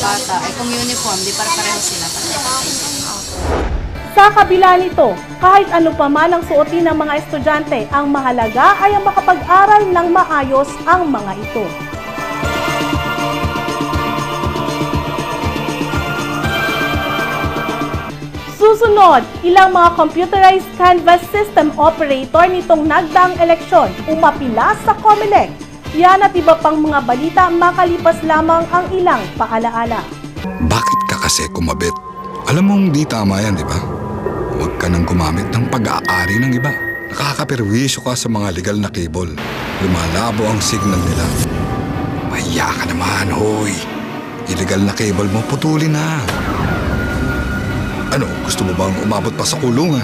bata. Ay kung uniform, di pare-pareho sila. Sa kabila nito, kahit ano pa man ang suotin ng mga estudyante, ang mahalaga ay ang makapag-aral ng maayos ang mga ito. Susunod, ilang mga computerized canvas system operator nitong nagdaang eleksyon umapila sa COMELEC. Yan at iba pang mga balita makalipas lamang ang ilang paalaala. Bakit ka kasi kumabit? Alam mong di tama yan, di ba? Huwag ka nang gumamit ng pag-aari ng iba. Nakakaperwisyo ka sa mga legal na cable. Lumalabo ang signal nila. Mahiya ka naman, hoy. Illegal na cable mo, putulin na. Ano, gusto mo bang umabot pa sa kulungan?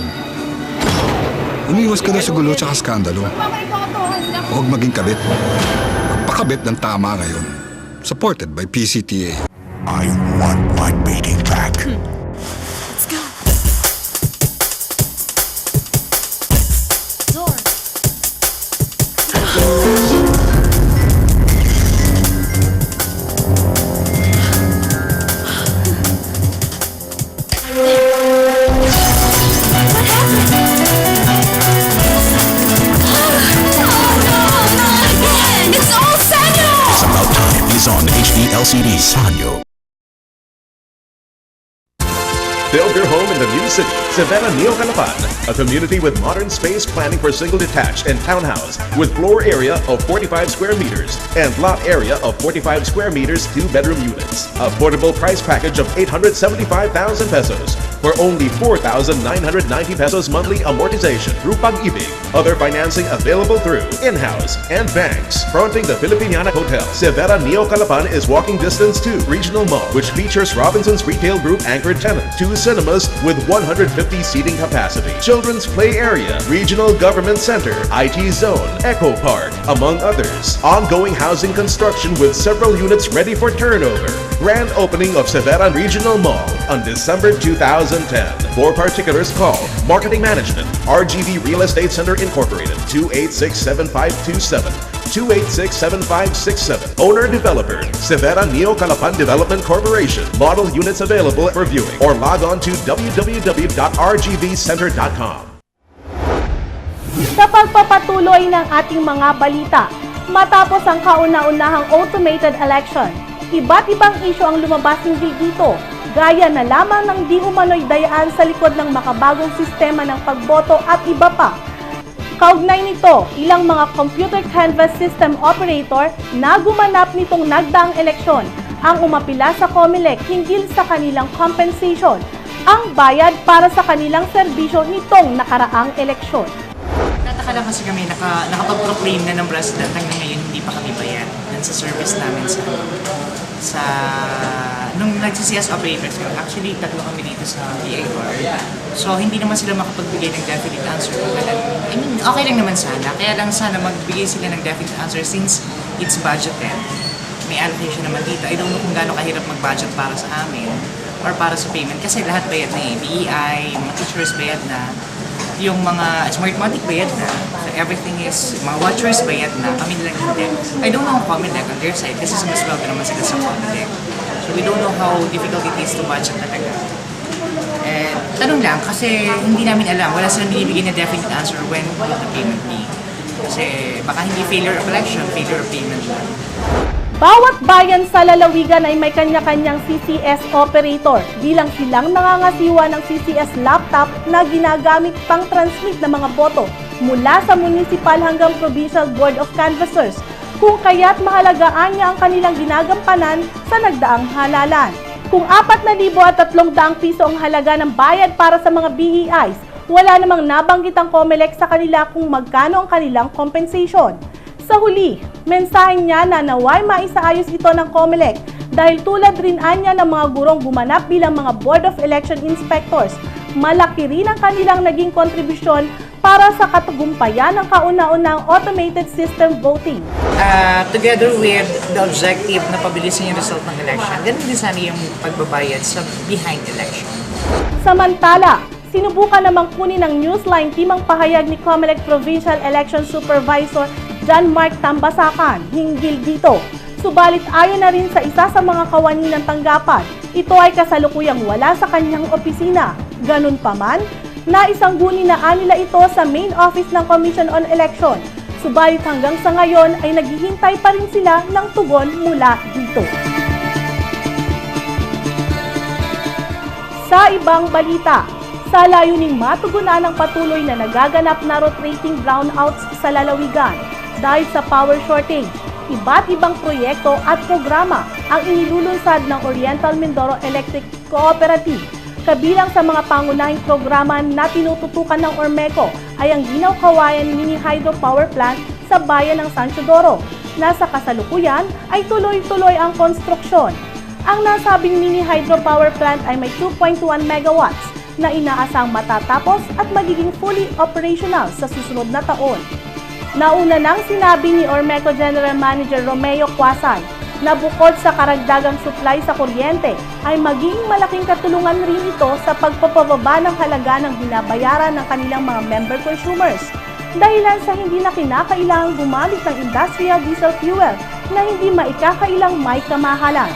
Umiwas ka na sa gulo tsaka skandalo. Huwag maging kabit. Magpakabit ng tama ngayon. Supported by PCTA. I want my beating back. Let's go! Door! It's about time is on HD LCD Sanyo. Build your home in the new city, Savannah Neo Calapan, a community with modern space planning for single detached and townhouse with floor area of 45 square meters and lot area of 45 square meters, 2-bedroom units. Affordable price package of 875,000 pesos for only 4,990 pesos monthly amortization through Pag-ibig. Other financing available through in-house and banks. Fronting the Filipiniana Hotel, Savannah Neo Calapan is walking distance to Regional Mall, which features Robinson's Retail Group anchored tenant, 2 cinemas with 150 seating capacity, children's play area, regional government center, IT zone, Eco Park, among others. Ongoing housing construction with several units ready for turnover. Grand opening of Savannah Regional Mall on December 2010. For particulars, call Marketing Management, RGV Real Estate Center Incorporated, 286-7527. 286-7567. Owner-Developer, Savannah Neo Calapan Development Corporation. Model units available for viewing or log on to www.rgvcenter.com. Sa pagpapatuloy ng ating mga balita, matapos ang kauna-unahang automated election, iba't ibang isyu ang lumabas hinggil dito, gaya na lamang ng di umano'y dayaan sa likod ng makabagong sistema ng pagboto at iba pa. Kaugnay nito, ilang mga computer canvas system operator na gumanap nitong nagdaang eleksyon ang umapila sa COMELEC hinggil sa kanilang compensation, ang bayad para sa kanilang serbisyo nitong nakaraang eleksyon. Tataka lang kasi kami nakapag-proclaim na ng President hanggang ngayon hindi pa kami bayad dun sa service namin sa nung nag-CCS operators kami. Actually, tatlo kami dito sa PIR. So, hindi naman sila makapagbigay ng definite answer. I mean, okay lang naman sana. Kaya lang sana magbigay sila ng definite answer since it's budgeted. May allocation naman dito. I don't know kung gaano kahirap mag-budget para sa amin or para sa payment. Kasi lahat bayad na eh. BEI, yung mga teachers bayad na. Yung mga Smartmatic bayad na. So everything is, mga watchers bayad na. Kami nilang hindi. I don't know how COMELEC on their side kasi sumasweldo naman sila sa COMELEC. So we don't know how difficult it is to budget talaga. Eh, tanong lang, kasi hindi namin alam. Wala silang binibigay na definite answer when will the payment be. Kasi baka hindi failure of election, failure of payment lang. Bawat bayan sa lalawigan ay may kanya-kanyang CCS operator bilang silang nangangasiwa ng CCS laptop na ginagamit pang transmit ng mga boto mula sa municipal hanggang provincial board of canvassers, kung kaya't mahalagaan niya ang kanilang ginagampanan sa nagdaang halalan. Kung 4,300 piso ang halaga ng bayad para sa mga BEIs, wala namang nabanggit ang COMELEC sa kanila kung magkano ang kanilang compensation. Sa huli, mensahe niya na naway maisaayos ito ng COMELEC dahil tulad rin anya ng mga gurong gumanap bilang mga Board of Election Inspectors, malaki rin ang kanilang naging kontribusyon para sa katagumpayan ng kauna-unang automated system voting. Together with the objective na pabilisin yung result ng election, ganun din sana yung pagbabayad sa behind election. Samantala, sinubukan namang kunin ng Newsline team ang pahayag ni COMELEC Provincial Election Supervisor John Mark Tambasakan hinggil dito. Subalit ayon na rin sa isa sa mga kawani ng tanggapan, ito ay kasalukuyang wala sa kanyang opisina. Ganun pa man, naisangguni na nila ito sa main office ng Commission on Election. Subalit hanggang sa ngayon ay naghihintay pa rin sila ng tugon mula dito. Sa ibang balita, sa layuning matugunan ang patuloy na nagaganap na rotating brownouts sa lalawigan dahil sa power shortage, iba't ibang proyekto at programa ang inilulunsad ng Oriental Mindoro Electric Cooperative. Kabilang sa mga pangunahing programa na tinututukan ng Ormeco ay ang Ginaw Kawayan Mini Hydro Power Plant sa bayan ng San Teodoro. Nasa kasalukuyan ay tuloy-tuloy ang konstruksyon. Ang nasabing mini hydro power plant ay may 2.1 megawatts na inaasang matatapos at magiging fully operational sa susunod na taon. Nauna nang sinabi ni Ormeco General Manager Romeo Quasay na bukod sa karagdagang supply sa kuryente ay magiging malaking katulungan rin ito sa pagpapababa ng halaga ng binabayaran ng kanilang mga member consumers dahilan sa hindi na kinakailangang gumamit ng industrial diesel fuel na hindi maikakailang may kamahalan.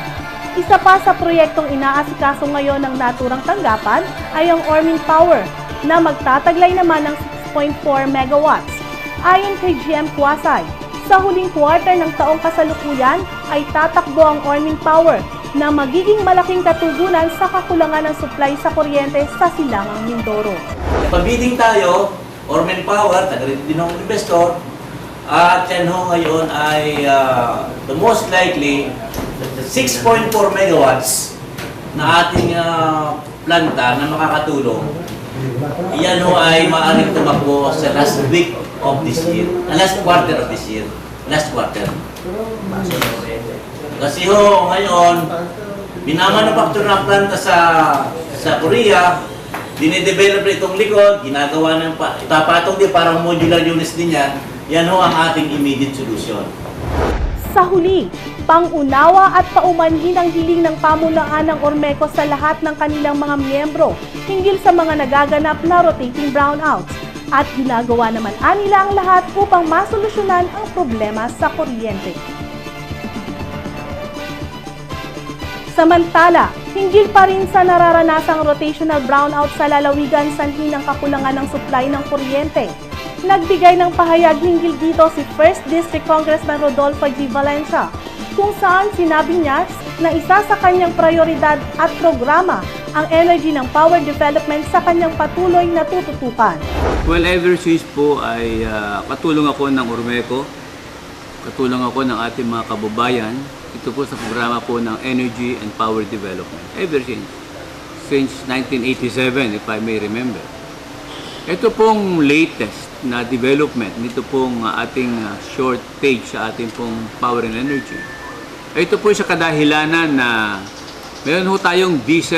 Isa pa sa proyektong inaasikaso ngayon ng naturang tanggapan ay ang Ormin Power na magtataglay naman ng 6.4 megawatts. Ayon kay GM Quasay, sa huling quarter ng taong kasalukuyan ay tatakbo ang Ormin Power na magiging malaking katugunan sa kakulangan ng supply sa kuryente sa Silangang Mindoro. Pabiding tayo, Ormin Power, taga-rin din ng investor, at yan ho ngayon ay the most likely 6.4 megawatts na ating planta na makakatulong. Yan ho ay maaaring tumakbo sa last week of this year, last quarter of this year. Last quarter. Kasi ho, ngayon, minamanufacture na planta sa Korea, dinidevelop itong likod, ginagawa ng itapatong din parang modular units din yan. Yan ho ang ating immediate solution. Sa huli, pangunawa at paumanhin ang hiling ng pamunuan ng Ormeco sa lahat ng kanilang mga miyembro hinggil sa mga nagaganap na rotating brownouts at ginagawa naman nila ang lahat upang masolusyonan ang problema sa kuryente. Samantala, hinggil pa rin sa nararanasang rotational brownout sa lalawigan sanhi ng kakulangan ng supply ng kuryente. Nagbigay ng pahayag hinggil dito si 1st District Congressman Rodolfo G. Valencia, kung saan sinabi niya na isa sa kanyang prioridad at programa ang energy ng power development sa kanyang patuloy na tututukan. Well, ever since po ay katulong ako ng Ormeco, katulong ako ng ating mga kababayan, ito po sa programa po ng energy and power development. Ever since 1987, if I may remember. Ito pong latest na development nito pong ating shortage sa ating pong power and energy. Ito po sa kadahilanan na meron ho tayong diesel